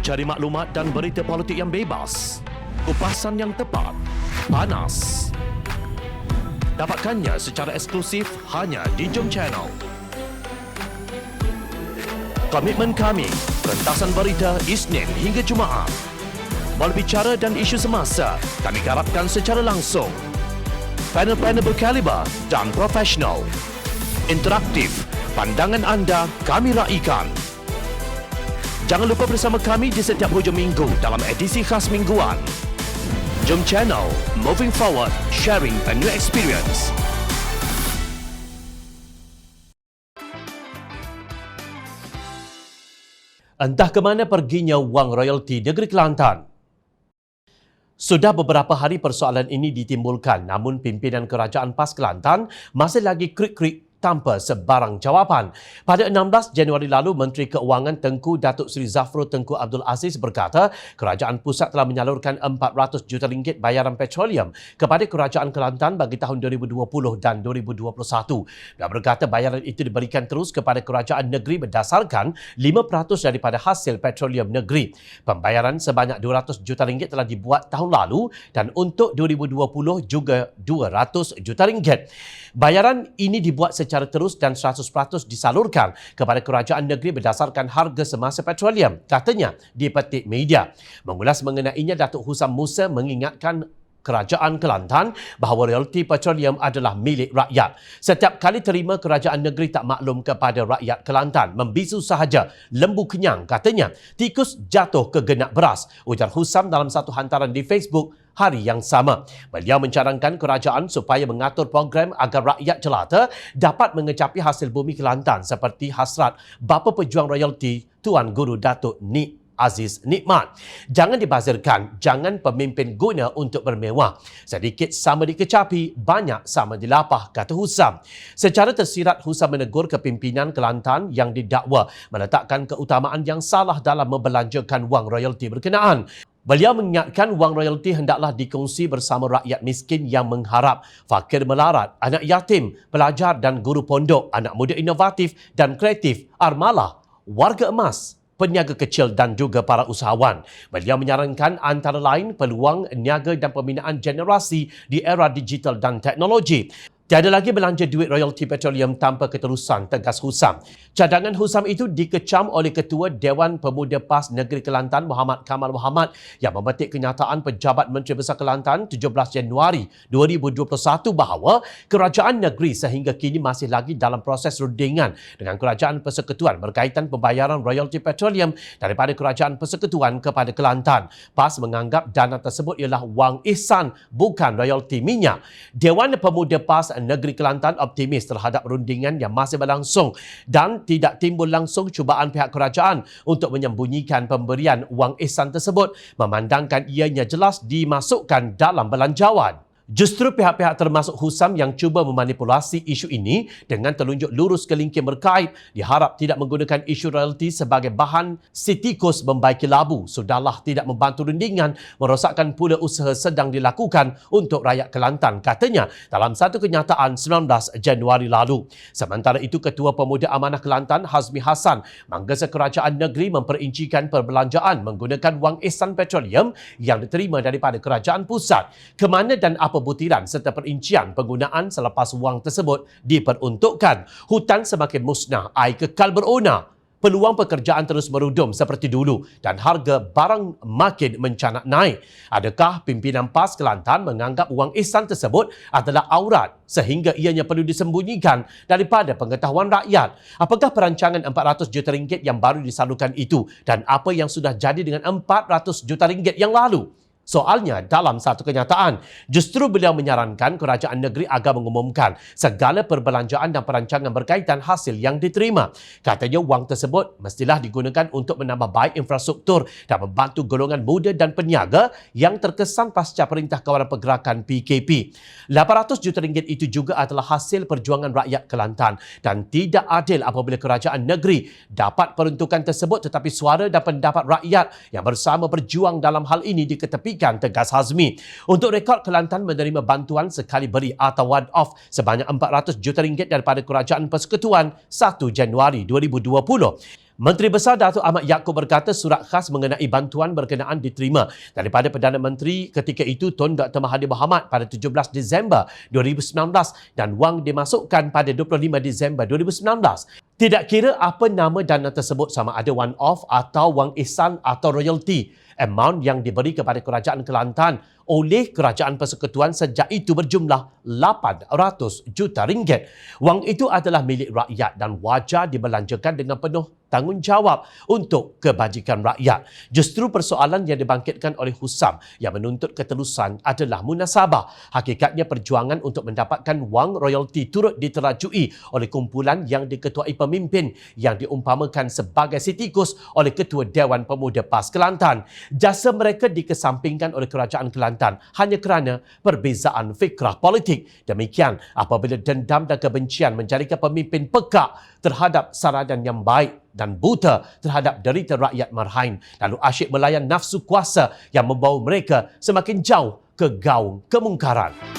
Cari maklumat dan berita politik yang bebas, kupasan yang tepat, panas. Dapatkannya secara eksklusif hanya di Jom Channel. Komitmen kami, pentasan berita Isnin hingga Jumaat. Berbicara dan isu semasa, kami garapkan secara langsung. Panel-panel berkaliber dan profesional. Interaktif, pandangan anda kami raikan. Jangan lupa bersama kami di setiap hujung minggu dalam edisi khas mingguan. Jom Channel, moving forward, sharing a new experience. Entah ke mana perginya wang royalti negeri Kelantan. Sudah beberapa hari persoalan ini ditimbulkan, namun pimpinan Kerajaan PAS Kelantan masih lagi krik-krik tanpa sebarang jawapan. Pada 16 Januari lalu, Menteri Keuangan Tengku Datuk Seri Zafrul Tengku Abdul Aziz berkata, Kerajaan Pusat telah menyalurkan 400 juta ringgit bayaran petroleum kepada Kerajaan Kelantan bagi tahun 2020 dan 2021. Dia berkata bayaran itu diberikan terus kepada Kerajaan Negeri berdasarkan 5% daripada hasil petroleum negeri. Pembayaran sebanyak 200 juta ringgit telah dibuat tahun lalu dan untuk 2020 juga 200 juta ringgit. Bayaran ini dibuat secara terus dan 100% disalurkan kepada kerajaan negeri berdasarkan harga semasa petroleum, katanya di petik media. Mengulas mengenainya, Datuk Husam Musa mengingatkan Kerajaan Kelantan bahawa royalti petroleum adalah milik rakyat. Setiap kali terima, kerajaan negeri tak maklum kepada rakyat Kelantan. Membisu sahaja, lembu kenyang, katanya. Tikus jatuh ke genak beras, ujar Husam dalam satu hantaran di Facebook hari yang sama. Beliau mencadangkan kerajaan supaya mengatur program agar rakyat jelata dapat mengecapi hasil bumi Kelantan seperti hasrat bapa pejuang royalti Tuan Guru Datuk Nik Aziz Nikmat. Jangan dibazirkan, jangan pemimpin guna untuk bermewah. Sedikit sama dikecapi, banyak sama dilapah, kata Husam. Secara tersirat, Husam menegur kepimpinan Kelantan yang didakwa meletakkan keutamaan yang salah dalam membelanjakan wang royalti berkenaan. Beliau mengingatkan wang royalti hendaklah dikongsi bersama rakyat miskin yang mengharap, fakir melarat, anak yatim, pelajar dan guru pondok, anak muda inovatif dan kreatif, armalah, warga emas, peniaga kecil dan juga para usahawan. Beliau menyarankan antara lain peluang niaga dan pembinaan generasi di era digital dan teknologi. Tiada lagi belanja duit royalti petroleum tanpa keterusan, tegas Husam. Cadangan Husam itu dikecam oleh Ketua Dewan Pemuda PAS Negeri Kelantan Muhammad Kamal Muhammad yang memetik kenyataan Pejabat Menteri Besar Kelantan 17 Januari 2021 bahawa kerajaan negeri sehingga kini masih lagi dalam proses rundingan dengan Kerajaan Persekutuan berkaitan pembayaran royalti petroleum daripada Kerajaan Persekutuan kepada Kelantan. PAS menganggap dana tersebut ialah wang ihsan, bukan royalti minyak. Dewan Pemuda PAS Negeri Kelantan optimis terhadap rundingan yang masih berlangsung dan tidak timbul langsung cubaan pihak kerajaan untuk menyembunyikan pemberian wang ihsan tersebut, memandangkan ianya jelas dimasukkan dalam belanjawan. Justru pihak-pihak termasuk Husam yang cuba memanipulasi isu ini dengan telunjuk lurus kelingking berkait diharap tidak menggunakan isu royalti sebagai bahan si tikus membaiki labu. Sudahlah tidak membantu rundingan, merosakkan pula usaha sedang dilakukan untuk rakyat Kelantan, katanya dalam satu kenyataan 19 Januari lalu. Sementara itu, Ketua Pemuda Amanah Kelantan Hazmi Hassan menggesa kerajaan negeri memperincikan perbelanjaan menggunakan wang ihsan petroleum yang diterima daripada kerajaan pusat. Kemana dan apa butiran serta perincian penggunaan selepas wang tersebut diperuntukkan. Hutan semakin musnah, air kekal berona. Peluang pekerjaan terus merudum seperti dulu dan harga barang makin mencanak naik. Adakah pimpinan PAS Kelantan menganggap wang ihsan tersebut adalah aurat sehingga ianya perlu disembunyikan daripada pengetahuan rakyat? Apakah perancangan 400 juta ringgit yang baru disalurkan itu dan apa yang sudah jadi dengan 400 juta ringgit yang lalu? Soalnya, dalam satu kenyataan, justru beliau menyarankan kerajaan negeri agar mengumumkan segala perbelanjaan dan perancangan berkaitan hasil yang diterima. Katanya wang tersebut mestilah digunakan untuk menambah baik infrastruktur dan membantu golongan muda dan peniaga yang terkesan pasca Perintah Kawalan Pergerakan PKP. 800 juta ringgit itu juga adalah hasil perjuangan rakyat Kelantan dan tidak adil apabila kerajaan negeri dapat peruntukan tersebut tetapi suara dan pendapat rakyat yang bersama berjuang dalam hal ini diketepikan, tegas Hazmi. Untuk rekod, Kelantan menerima bantuan sekali beri atau one-off sebanyak 400 juta ringgit daripada Kerajaan Persekutuan 1 Januari 2020. Menteri Besar Datuk Ahmad Yaakob berkata surat khas mengenai bantuan berkenaan diterima daripada Perdana Menteri ketika itu Tun Dr. Mahathir Mohamad pada 17 Disember 2019 dan wang dimasukkan pada 25 Disember 2019. Tidak kira apa nama dana tersebut, sama ada one-off atau wang ihsan atau royalty, amount yang diberi kepada Kerajaan Kelantan oleh Kerajaan Persekutuan sejak itu berjumlah 800 juta ringgit. Wang itu adalah milik rakyat dan wajar dibelanjakan dengan penuh tanggungjawab untuk kebajikan rakyat. Justru persoalan yang dibangkitkan oleh Husam yang menuntut ketelusan adalah munasabah. Hakikatnya perjuangan untuk mendapatkan wang royalti turut diterajui oleh kumpulan yang diketuai pemimpin yang diumpamakan sebagai si tikus oleh Ketua Dewan Pemuda PAS Kelantan. Jasa mereka dikesampingkan oleh Kerajaan Kelantan hanya kerana perbezaan fikrah politik. Demikian apabila dendam dan kebencian menjadikan pemimpin pekak terhadap saranan yang baik dan buta terhadap derita rakyat marhain, lalu asyik melayan nafsu kuasa yang membawa mereka semakin jauh ke gaung kemungkaran.